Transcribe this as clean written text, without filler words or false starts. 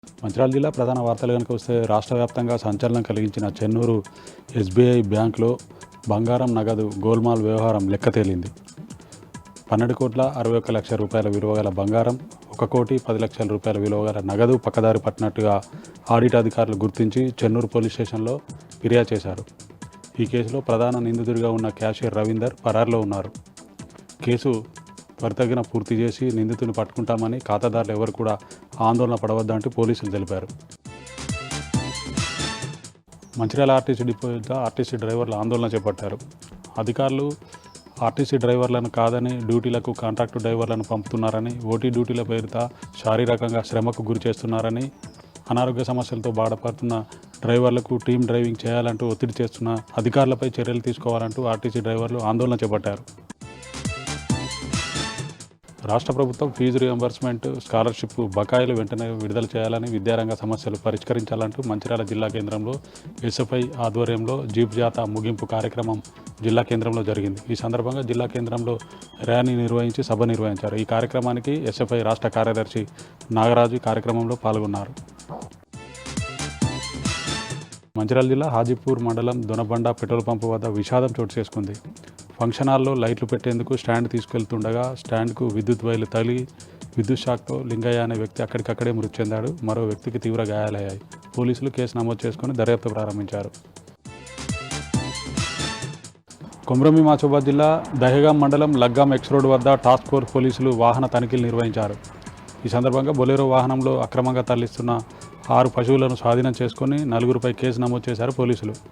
మంచిర్యాల జిల్లా ప్రధాన వార్తలు కనుక వస్తే రాష్ట్ర వ్యాప్తంగా సంచలనం కలిగించిన చెన్నూరు ఎస్బీఐ బ్యాంకులో బంగారం నగదు గోల్మాల్ వ్యవహారం లెక్క తేలింది. 12,61,00,000 రూపాయల విలువ గల బంగారం, 1,10,00,000 రూపాయల విలువ గల నగదు పక్కదారి పట్టినట్టుగా ఆడిట్ అధికారులు గుర్తించి చెన్నూరు పోలీస్ స్టేషన్లో ఫిర్యాదు చేశారు. ఈ కేసులో ప్రధాన నిందితుడిగా ఉన్న క్యాషియర్ రవీందర్ పరారులో ఉన్నారు. కేసు త్వరితగిన పూర్తి చేసి నిందితుని పట్టుకుంటామని, ఖాతాదారులు ఎవరు కూడా ఆందోళన పడవద్దంటూ పోలీసులు తెలిపారు. మంచిర్యాల ఆర్టీసీ డిపో వద్ద ఆర్టీసీ డ్రైవర్లు ఆందోళన చేపట్టారు. అధికారులు ఆర్టీసీ డ్రైవర్లను కాదని డ్యూటీలకు కాంట్రాక్టు డ్రైవర్లను పంపుతున్నారని, ఓటీ డ్యూటీల పేరుతో శారీరకంగా శ్రమకు గురి చేస్తున్నారని, అనారోగ్య సమస్యలతో బాధపడుతున్న డ్రైవర్లకు టీమ్ డ్రైవింగ్ చేయాలంటూ ఒత్తిడి చేస్తున్న అధికారులపై చర్యలు తీసుకోవాలంటూ ఆర్టీసీ డ్రైవర్లు ఆందోళన చేపట్టారు. రాష్ట్ర ప్రభుత్వం ఫీజు రియంబర్స్మెంట్, స్కాలర్షిప్ బకాయిలు వెంటనే విడుదల చేయాలని, విద్యారంగ సమస్యలు పరిష్కరించాలంటూ మంచిర్యాల జిల్లా కేంద్రంలో ఎస్ఎఫ్ఐ ఆధ్వర్యంలో జీప్ జాథా ముగింపు కార్యక్రమం జిల్లా కేంద్రంలో జరిగింది. ఈ సందర్భంగా జిల్లా కేంద్రంలో ర్యాలీ నిర్వహించి సభ నిర్వహించారు. ఈ కార్యక్రమానికి ఎస్ఎఫ్ఐ రాష్ట్ర కార్యదర్శి నాగరాజు కార్యక్రమంలో పాల్గొన్నారు. మంచిర్యాల జిల్లా హాజీపూర్ మండలం దొనబండ పెట్రోల్ పంపు వద్ద విషాదం చోటు చేసుకుంది. ఫంక్షన్ హాల్లో లైట్లు పెట్టేందుకు స్టాండ్ తీసుకెళ్తుండగా స్టాండ్కు విద్యుత్ వైర్లు తగిలి విద్యుత్ షాక్తో లింగయ్య అనే వ్యక్తి అక్కడికక్కడే మృతి చెందాడు. మరో వ్యక్తికి తీవ్ర గాయాలయ్యాయి. పోలీసులు కేసు నమోదు చేసుకుని దర్యాప్తు ప్రారంభించారు. కొమ్రమి మాచోబాద్ జిల్లా దహేగాం మండలం లగ్గాం ఎక్స్ రోడ్ వద్ద టాస్క్ ఫోర్స్ పోలీసులు వాహన తనిఖీలు నిర్వహించారు. ఈ సందర్భంగా బొలెరో వాహనంలో అక్రమంగా తరలిస్తున్న 6 పశువులను స్వాధీనం చేసుకుని 4పై కేసు నమోదు చేశారు పోలీసులు.